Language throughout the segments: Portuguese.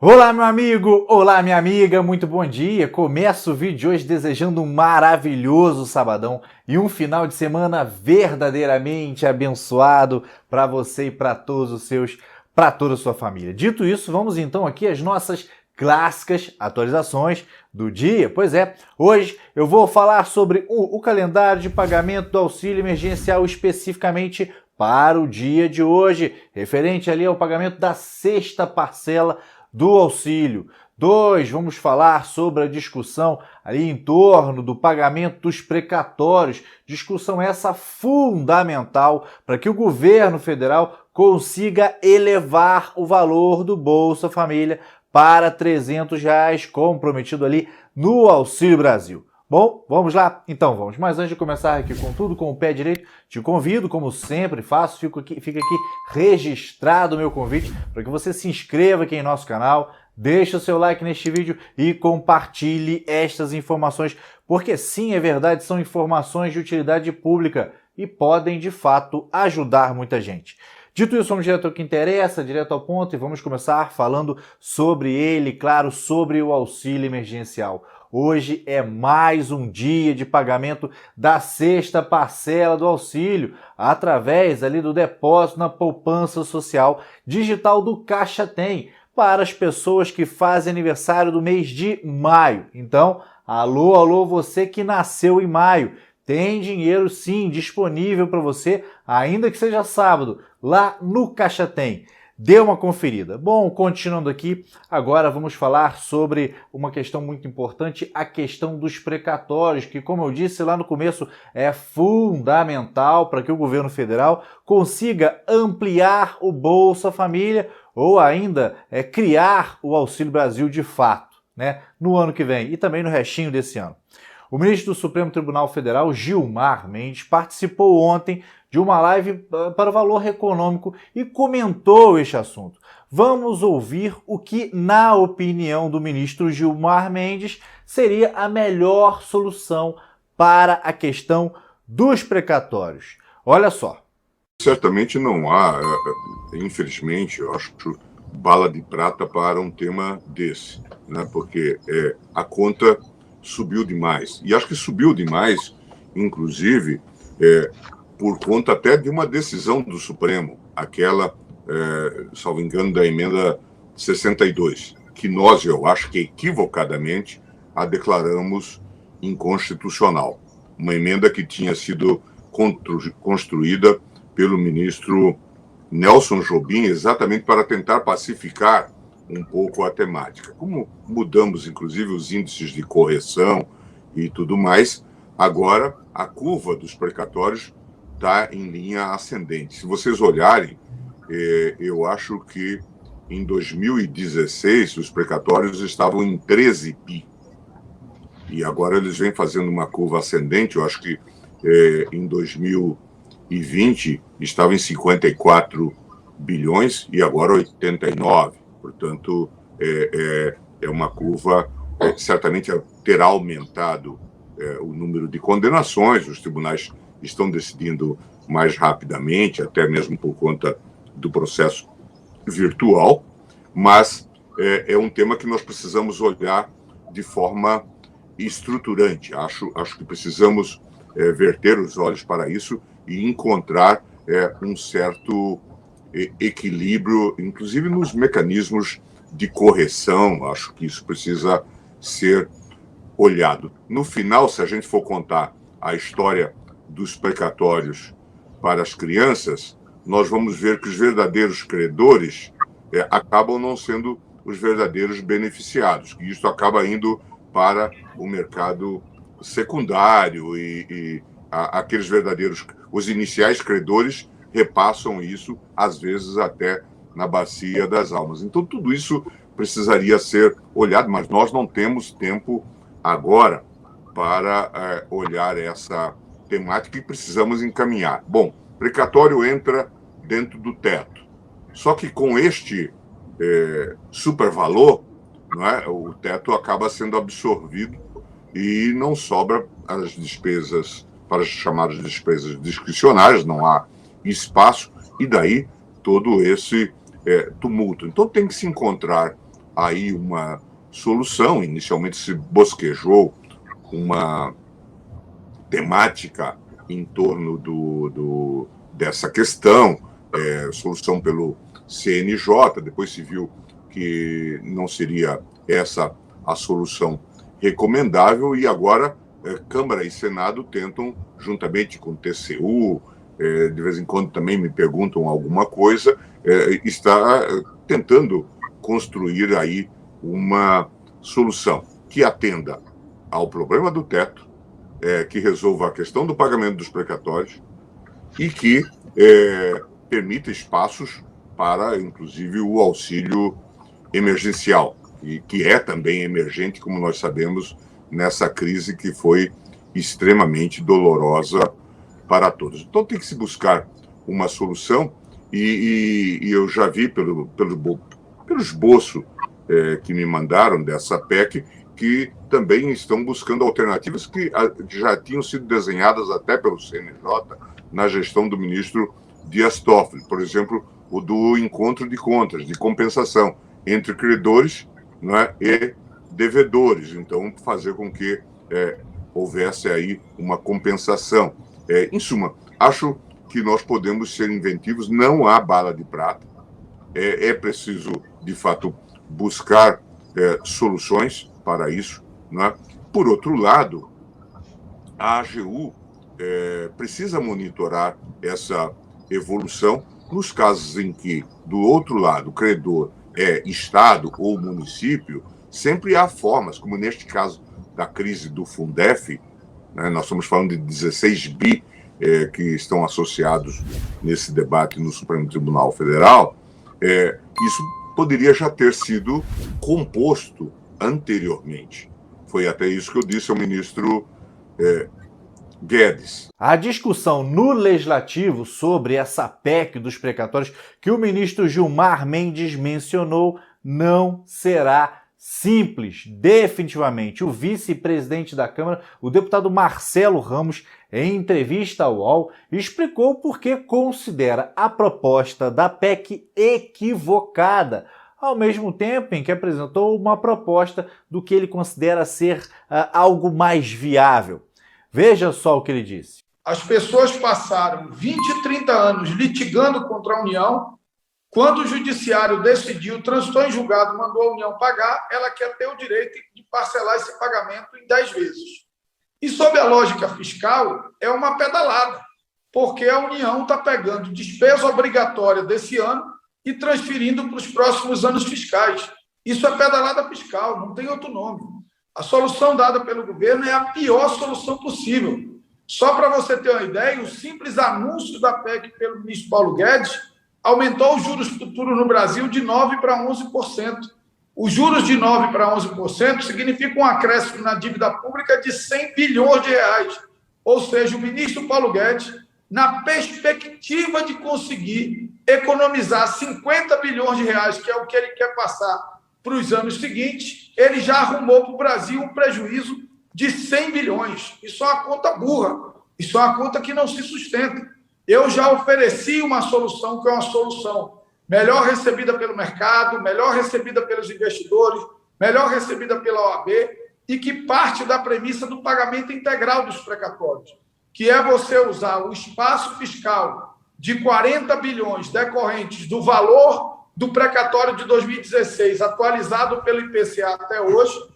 Olá, meu amigo! Olá, minha amiga! Muito bom dia! Começo o vídeo de hoje desejando um maravilhoso sabadão e um final de semana verdadeiramente abençoado para você e para todos os seus, para toda a sua família. Dito isso, vamos então aqui às nossas clássicas atualizações do dia. Pois é, hoje eu vou falar sobre o calendário de pagamento do auxílio emergencial especificamente para o dia de hoje, referente ali ao pagamento da sexta parcela do auxílio. 2, vamos falar sobre a discussão ali em torno do pagamento dos precatórios, discussão essa fundamental para que o governo federal consiga elevar o valor do Bolsa Família para R$ 300, como prometido ali no Auxílio Brasil. Bom, vamos lá? Então vamos. Mas antes de começar aqui com tudo, com o pé direito, te convido, como sempre faço, fica aqui registrado o meu convite para que você se inscreva aqui em nosso canal, deixe o seu like neste vídeo e compartilhe estas informações, porque sim, é verdade, são informações de utilidade pública e podem, de fato, ajudar muita gente. Dito isso, vamos direto ao que interessa, direto ao ponto, e vamos começar falando sobre ele, claro, sobre o auxílio emergencial. Hoje é mais um dia de pagamento da sexta parcela do auxílio, através ali do depósito na poupança social digital do Caixa Tem, para as pessoas que fazem aniversário do mês de maio. Então, alô, você que nasceu em maio, tem dinheiro sim disponível para você, ainda que seja sábado, lá no Caixa Tem. Dê uma conferida. Bom, continuando aqui, agora vamos falar sobre uma questão muito importante, a questão dos precatórios, que, como eu disse lá no começo, é fundamental para que o governo federal consiga ampliar o Bolsa Família ou ainda criar o Auxílio Brasil de fato, né, no ano que vem e também no restinho desse ano. O ministro do Supremo Tribunal Federal, Gilmar Mendes, participou ontem de uma live para o Valor Econômico e comentou este assunto. Vamos ouvir o que, na opinião do ministro Gilmar Mendes, seria a melhor solução para a questão dos precatórios. Olha só. Certamente não há, infelizmente, eu acho, bala de prata para um tema desse, né? Porque a conta subiu demais. E acho que subiu demais, inclusive, por conta até de uma decisão do Supremo, aquela, salvo engano, da emenda 62, que nós, eu acho que equivocadamente, a declaramos inconstitucional. Uma emenda que tinha sido construída pelo ministro Nelson Jobim, exatamente para tentar pacificar um pouco a temática. Como mudamos, inclusive, os índices de correção e tudo mais, agora a curva dos precatórios está em linha ascendente. Se vocês olharem, eu acho que em 2016 os precatórios estavam em 13 bi. E agora eles vêm fazendo uma curva ascendente, eu acho que em 2020 estava em 54 bilhões e agora 89. Portanto, é uma curva, certamente terá aumentado o número de condenações, os tribunais estão decidindo mais rapidamente, até mesmo por conta do processo virtual, mas é um tema que nós precisamos olhar de forma estruturante. Acho que precisamos verter os olhos para isso e encontrar um certo equilíbrio, inclusive nos mecanismos de correção. Acho que isso precisa ser olhado. No final, se a gente for contar a história dos precatórios para as crianças, nós vamos ver que os verdadeiros credores acabam não sendo os verdadeiros beneficiados, que isso acaba indo para o mercado secundário e aqueles verdadeiros, os iniciais credores repassam isso, às vezes até na bacia das almas. Então, tudo isso precisaria ser olhado, mas nós não temos tempo agora para olhar essa temática e precisamos encaminhar. Bom, precatório entra dentro do teto. Só que com este supervalor, não é, o teto acaba sendo absorvido e não sobra as despesas, para as chamadas despesas discricionárias, não há espaço, e daí todo esse tumulto. Então tem que se encontrar aí uma solução. Inicialmente se bosquejou uma temática em torno dessa questão, solução pelo CNJ, depois se viu que não seria essa a solução recomendável, e agora Câmara e Senado tentam, juntamente com o TCU, de vez em quando também me perguntam alguma coisa, está tentando construir aí uma solução que atenda ao problema do teto, que resolva a questão do pagamento dos precatórios e que permita espaços para, inclusive, o auxílio emergencial, e que é também emergente, como nós sabemos, nessa crise que foi extremamente dolorosa para todos. Então tem que se buscar uma solução, e eu já vi pelo esboço que me mandaram dessa PEC, que também estão buscando alternativas que já tinham sido desenhadas até pelo CNJ na gestão do ministro Dias Toffoli. Por exemplo, o do encontro de contas, de compensação entre credores, né, e devedores. Então, fazer com que houvesse aí uma compensação. Em suma, acho que nós podemos ser inventivos, não há bala de prata. É preciso, de fato, buscar soluções para isso, né? Por outro lado, a AGU precisa monitorar essa evolução nos casos em que, do outro lado, o credor é Estado ou município. Sempre há formas, como neste caso da crise do Fundef, né? Nós estamos falando de 16 bi que estão associados nesse debate no Supremo Tribunal Federal. Isso poderia já ter sido composto anteriormente. Foi até isso que eu disse ao ministro Guedes. A discussão no Legislativo sobre essa PEC dos precatórios que o ministro Gilmar Mendes mencionou não será simples, definitivamente. O vice-presidente da Câmara, o deputado Marcelo Ramos, em entrevista ao UOL, explicou por que considera a proposta da PEC equivocada, ao mesmo tempo em que apresentou uma proposta do que ele considera ser algo mais viável. Veja só o que ele disse. As pessoas passaram 20, 30 anos litigando contra a União. Quando o judiciário decidiu, transitou em julgado, mandou a União pagar, ela quer ter o direito de parcelar esse pagamento em 10 vezes. E, sob a lógica fiscal, é uma pedalada, porque a União está pegando despesa obrigatória desse ano e transferindo para os próximos anos fiscais. Isso é pedalada fiscal, não tem outro nome. A solução dada pelo governo é a pior solução possível. Só para você ter uma ideia, o simples anúncio da PEC pelo ministro Paulo Guedes aumentou os juros futuros no Brasil de 9% para 11%. Os juros de 9% para 11% significam um acréscimo na dívida pública de 100 bilhões de reais. Ou seja, o ministro Paulo Guedes, na perspectiva de conseguir economizar 50 bilhões de reais, que é o que ele quer passar para os anos seguintes, ele já arrumou para o Brasil um prejuízo de 100 bilhões. Isso é uma conta burra, isso é uma conta que não se sustenta. Eu já ofereci uma solução que é uma solução melhor recebida pelo mercado, melhor recebida pelos investidores, melhor recebida pela OAB, e que parte da premissa do pagamento integral dos precatórios, que é você usar o espaço fiscal de 40 bilhões decorrentes do valor do precatório de 2016, atualizado pelo IPCA até hoje,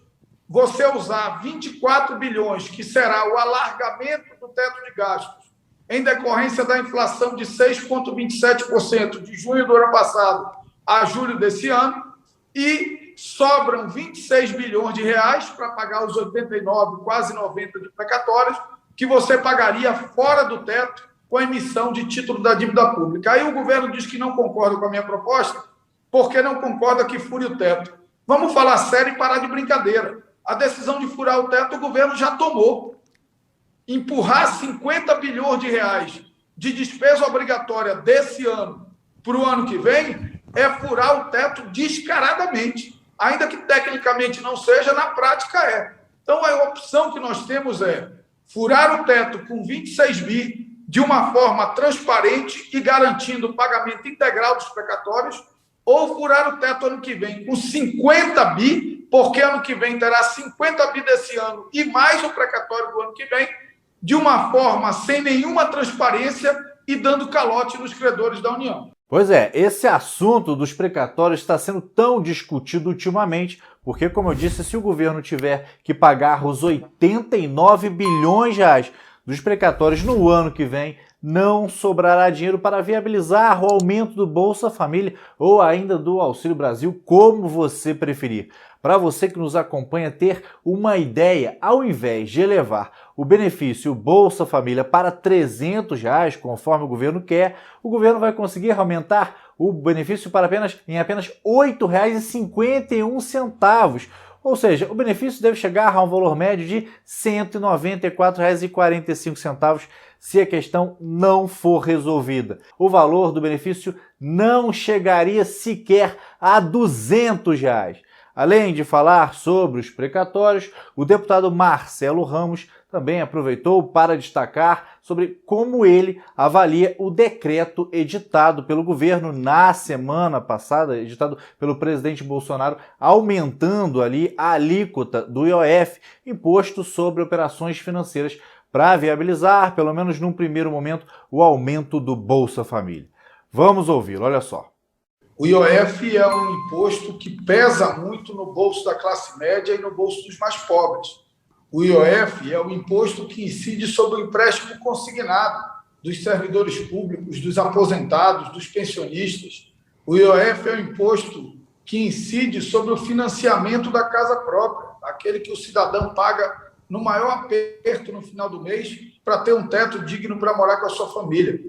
você usar 24 bilhões, que será o alargamento do teto de gastos, em decorrência da inflação de 6,27% de junho do ano passado a julho desse ano, e sobram 26 bilhões de reais para pagar os 89, quase 90 de precatórios, que você pagaria fora do teto com a emissão de título da dívida pública. Aí o governo diz que não concorda com a minha proposta, porque não concorda que fure o teto. Vamos falar sério e parar de brincadeira. A decisão de furar o teto o governo já tomou. Empurrar 50 bilhões de reais de despesa obrigatória desse ano para o ano que vem é furar o teto descaradamente. Ainda que tecnicamente não seja, na prática é. Então, a opção que nós temos é furar o teto com 26 bi de uma forma transparente e garantindo o pagamento integral dos precatórios, ou furar o teto ano que vem com 50 bi, porque ano que vem terá 50 bi desse ano e mais o precatório do ano que vem, de uma forma sem nenhuma transparência e dando calote nos credores da União. Pois é, esse assunto dos precatórios está sendo tão discutido ultimamente, porque, como eu disse, se o governo tiver que pagar os 89 bilhões de reais dos precatórios no ano que vem, não sobrará dinheiro para viabilizar o aumento do Bolsa Família ou ainda do Auxílio Brasil, como você preferir. Para você que nos acompanha ter uma ideia, ao invés de elevar o benefício Bolsa Família para R$ 300, conforme o governo quer, o governo vai conseguir aumentar o benefício para apenas R$ 8,51. Ou seja, o benefício deve chegar a um valor médio de R$ 194,45 se a questão não for resolvida. O valor do benefício não chegaria sequer a R$ 200. Além de falar sobre os precatórios, o deputado Marcelo Ramos também aproveitou para destacar sobre como ele avalia o decreto editado pelo governo na semana passada, editado pelo presidente Bolsonaro, aumentando ali a alíquota do IOF, imposto sobre operações financeiras, para viabilizar, pelo menos num primeiro momento, o aumento do Bolsa Família. Vamos ouvi-lo, olha só. O IOF é um imposto que pesa muito no bolso da classe média e no bolso dos mais pobres. O IOF é o imposto que incide sobre o empréstimo consignado dos servidores públicos, dos aposentados, dos pensionistas. O IOF é o imposto que incide sobre o financiamento da casa própria, aquele que o cidadão paga no maior aperto no final do mês para ter um teto digno para morar com a sua família.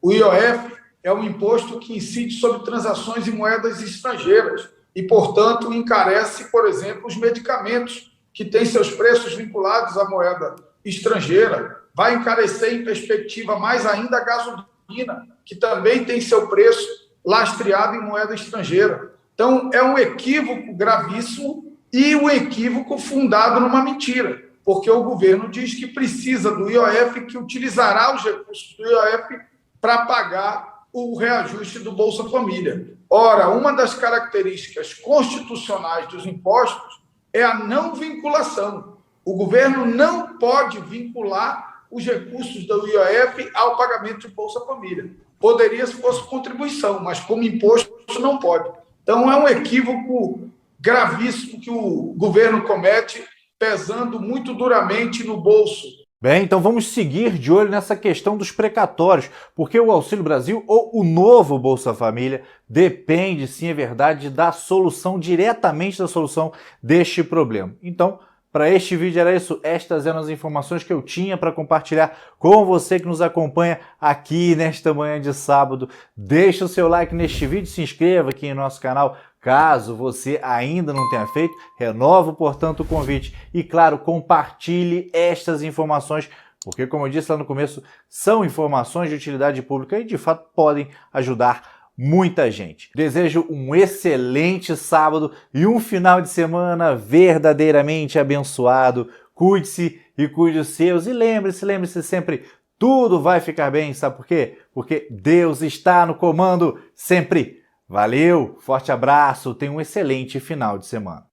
O IOF é um imposto que incide sobre transações em moedas estrangeiras e, portanto, encarece, por exemplo, os medicamentos que têm seus preços vinculados à moeda estrangeira. Vai encarecer, em perspectiva, mais ainda a gasolina, que também tem seu preço lastreado em moeda estrangeira. Então, é um equívoco gravíssimo e um equívoco fundado numa mentira, porque o governo diz que precisa do IOF, que utilizará os recursos do IOF para pagar o reajuste do Bolsa Família. Ora, uma das características constitucionais dos impostos é a não vinculação. O governo não pode vincular os recursos do IOF ao pagamento de Bolsa Família. Poderia se fosse contribuição, mas como imposto não pode. Então é um equívoco gravíssimo que o governo comete, pesando muito duramente no bolso. Bem, então vamos seguir de olho nessa questão dos precatórios, porque o Auxílio Brasil ou o novo Bolsa Família depende, sim, é verdade, da solução, diretamente da solução deste problema. Então, para este vídeo era isso, estas eram as informações que eu tinha para compartilhar com você que nos acompanha aqui nesta manhã de sábado. Deixe o seu like neste vídeo, se inscreva aqui em nosso canal, caso você ainda não tenha feito, renovo, portanto, o convite. E, claro, compartilhe estas informações, porque, como eu disse lá no começo, são informações de utilidade pública e, de fato, podem ajudar muita gente. Desejo um excelente sábado e um final de semana verdadeiramente abençoado. Cuide-se e cuide os seus. E lembre-se sempre, tudo vai ficar bem, sabe por quê? Porque Deus está no comando sempre. Valeu, forte abraço, tenha um excelente final de semana.